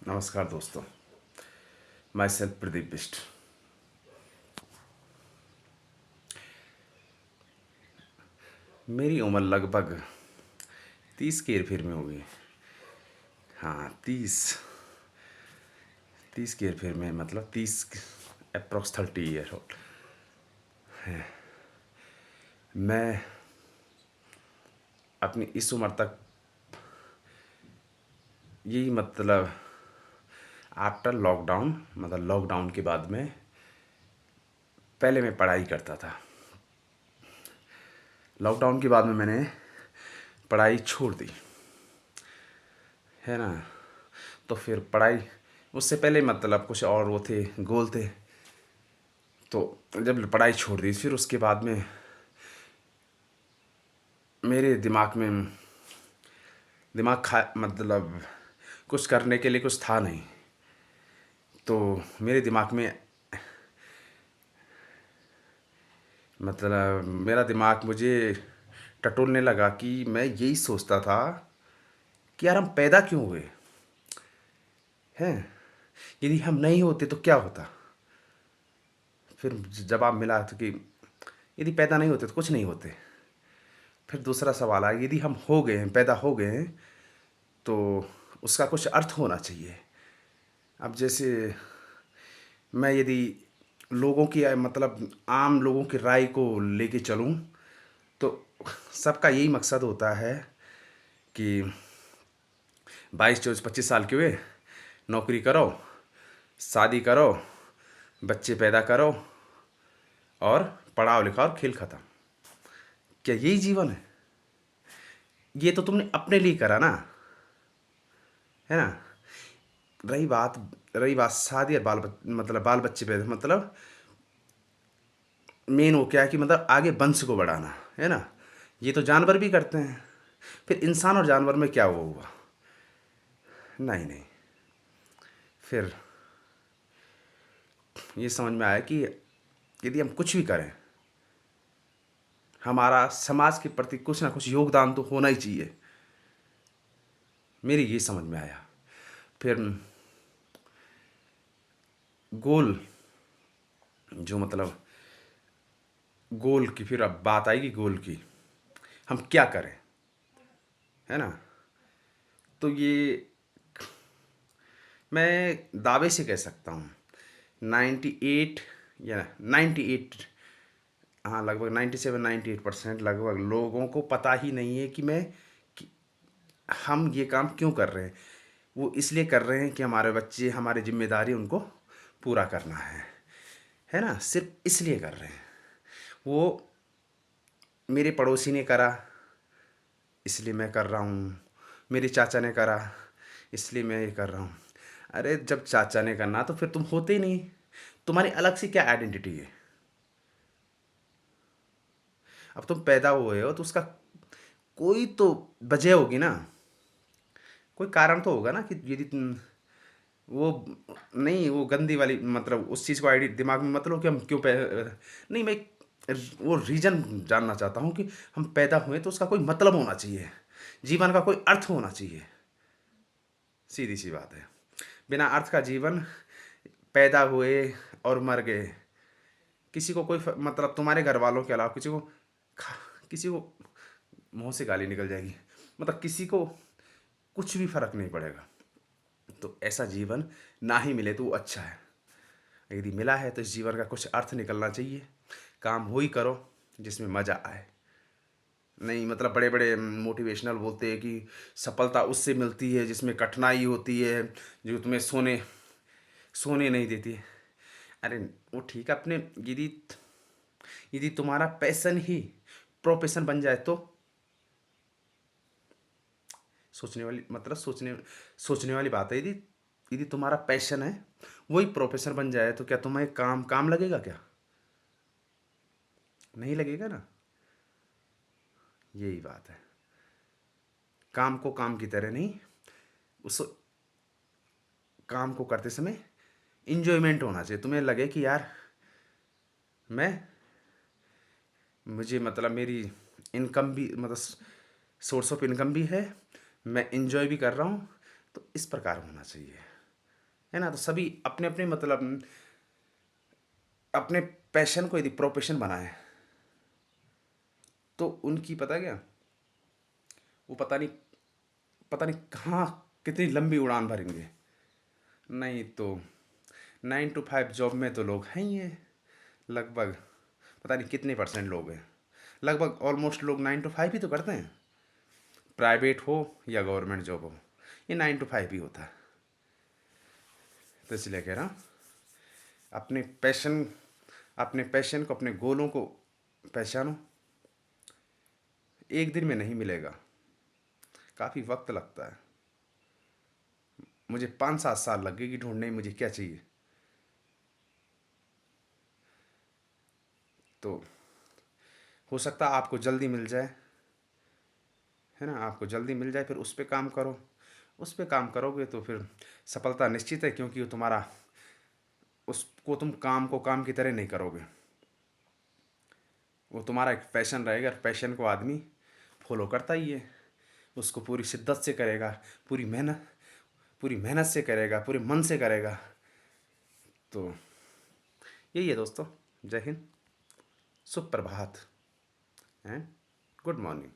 नमस्कार दोस्तों। My self Pradeep Bisht. मेरी उम्र लगभग 30 के हेरफेर में होगी। हाँ, 30 के हेरफेर में, मतलब 30, अप्रॉक्स 30 ईयर ओल्ड। मैं अपनी इस उम्र तक, यही मतलब आफ्टर लॉकडाउन, मतलब लॉकडाउन के बाद में, पहले मैं पढ़ाई करता था। लॉकडाउन के बाद में मैंने पढ़ाई छोड़ दी, है ना। तो फिर पढ़ाई, उससे पहले मतलब कुछ और वो थे, गोल थे। तो जब पढ़ाई छोड़ दी, फिर उसके बाद में मेरे दिमाग में दिमाग खा मतलब कुछ करने के लिए कुछ था नहीं। तो मेरे दिमाग में, मतलब मेरा दिमाग मुझे टटोलने लगा कि मैं यही सोचता था कि यार हम पैदा क्यों हुए हैं। यदि हम नहीं होते तो क्या होता। फिर जवाब मिला तो कि यदि पैदा नहीं होते तो कुछ नहीं होते। फिर दूसरा सवाल आया, यदि हम हो गए हैं, पैदा हो गए हैं, तो उसका कुछ अर्थ होना चाहिए। अब जैसे मैं यदि लोगों की, मतलब आम लोगों की राय को लेके चलूं, तो सबका यही मकसद होता है कि 22 24 25 साल के हुए, नौकरी करो, शादी करो, बच्चे पैदा करो, और पढ़ाओ लिखाओ और खेल खत्म। क्या यही जीवन है? ये तो तुमने अपने लिए करा ना, है ना। रही बात शादी और मतलब बाल बच्चे पैदा, मतलब मेन वो क्या है कि मतलब आगे वंश को बढ़ाना, है ना। ये तो जानवर भी करते हैं। फिर इंसान और जानवर में क्या वो हुआ? नहीं नहीं। फिर ये समझ में आया कि यदि हम कुछ भी करें, हमारा समाज के प्रति कुछ ना कुछ योगदान तो होना ही चाहिए। मेरी ये समझ में आया। फिर गोल, जो मतलब गोल की, फिर अब बात आएगी गोल की, हम क्या करें, है ना। तो ये मैं दावे से कह सकता हूँ 98 या 98, हाँ लगभग 97 98% लगभग लोगों को पता ही नहीं है कि हम ये काम क्यों कर रहे हैं। वो इसलिए कर रहे हैं कि हमारे बच्चे, हमारी जिम्मेदारी उनको पूरा करना है ना। सिर्फ इसलिए कर रहे हैं। वो मेरे पड़ोसी ने करा इसलिए मैं कर रहा हूँ, मेरे चाचा ने करा इसलिए मैं ये कर रहा हूँ। अरे जब चाचा ने करना तो फिर तुम होते ही नहीं। तुम्हारी अलग से क्या आइडेंटिटी है? अब तुम पैदा हुए हो तो उसका कोई तो वजह होगी ना, कोई कारण तो होगा ना कि यदि तुम वो, नहीं वो गंदी वाली, मतलब उस चीज़ को आईडी दिमाग में मत लो कि हम क्यों नहीं, मैं वो रीज़न जानना चाहता हूँ कि हम पैदा हुए तो उसका कोई मतलब होना चाहिए, जीवन का कोई अर्थ होना चाहिए। सीधी सी बात है। बिना अर्थ का जीवन, पैदा हुए और मर गए, किसी को कोई मतलब तुम्हारे घर वालों के अलावा किसी को मुंह से गाली निकल जाएगी, मतलब किसी को कुछ भी फर्क नहीं पड़ेगा। तो ऐसा जीवन ना ही मिले तो वो अच्छा है। यदि मिला है तो इस जीवन का कुछ अर्थ निकलना चाहिए। काम वही करो जिसमें मज़ा आए। नहीं मतलब बड़े बड़े मोटिवेशनल बोलते हैं कि सफलता उससे मिलती है जिसमें कठिनाई होती है, जो तुम्हें सोने सोने नहीं देती। अरे वो ठीक है, अपने यदि यदि तुम्हारा पैशन ही प्रोफेशन बन जाए तो, सोचने वाली बात है। यदि यदि तुम्हारा पैशन है वही प्रोफेशन बन जाए तो क्या तुम्हें काम काम लगेगा क्या? नहीं लगेगा ना। यही बात है। काम को काम की तरह नहीं, उस काम को करते समय इंजॉयमेंट होना चाहिए। तुम्हें लगे कि यार मैं मुझे मतलब मेरी इनकम भी, मतलब सोर्स ऑफ इनकम भी है, मैं इंजॉय भी कर रहा हूँ। तो इस प्रकार होना चाहिए। है ना? तो सभी अपने अपने मतलब अपने पैशन को यदि प्रोफेशन बनाए तो उनकी पता है क्या, वो पता नहीं कहाँ कितनी लंबी उड़ान भरेंगे। नहीं तो 9 to 5 जॉब में तो लोग हैं ही हैं, लगभग पता नहीं कितने परसेंट लोग हैं, लगभग ऑलमोस्ट लोग 9 to 5 ही तो करते हैं, प्राइवेट हो या गवर्नमेंट जॉब हो, ये 9 to 5 ही होता है। तो इसलिए कह रहा हूँ, अपने पैशन अपने पैशन को, अपने गोलों को पहचानो। एक दिन में नहीं मिलेगा, काफ़ी वक्त लगता है। मुझे 5-7 साल लग गए कि ढूंढने में मुझे क्या चाहिए। तो हो सकता है आपको जल्दी मिल जाए, है ना? आपको जल्दी मिल जाए, फिर उस पे काम करो। उस पे काम करोगे तो फिर सफलता निश्चित है, क्योंकि वो तुम्हारा, उसको तुम काम को काम की तरह नहीं करोगे, वो तुम्हारा एक पैशन रहेगा। और पैशन को आदमी फॉलो करता ही है, उसको पूरी शिद्दत से करेगा, पूरी मेहनत पूरी मेहनत से करेगा, पूरे मन से करेगा। तो यही है दोस्तों। जय हिंद, सुप्रभात एंड गुड मॉर्निंग।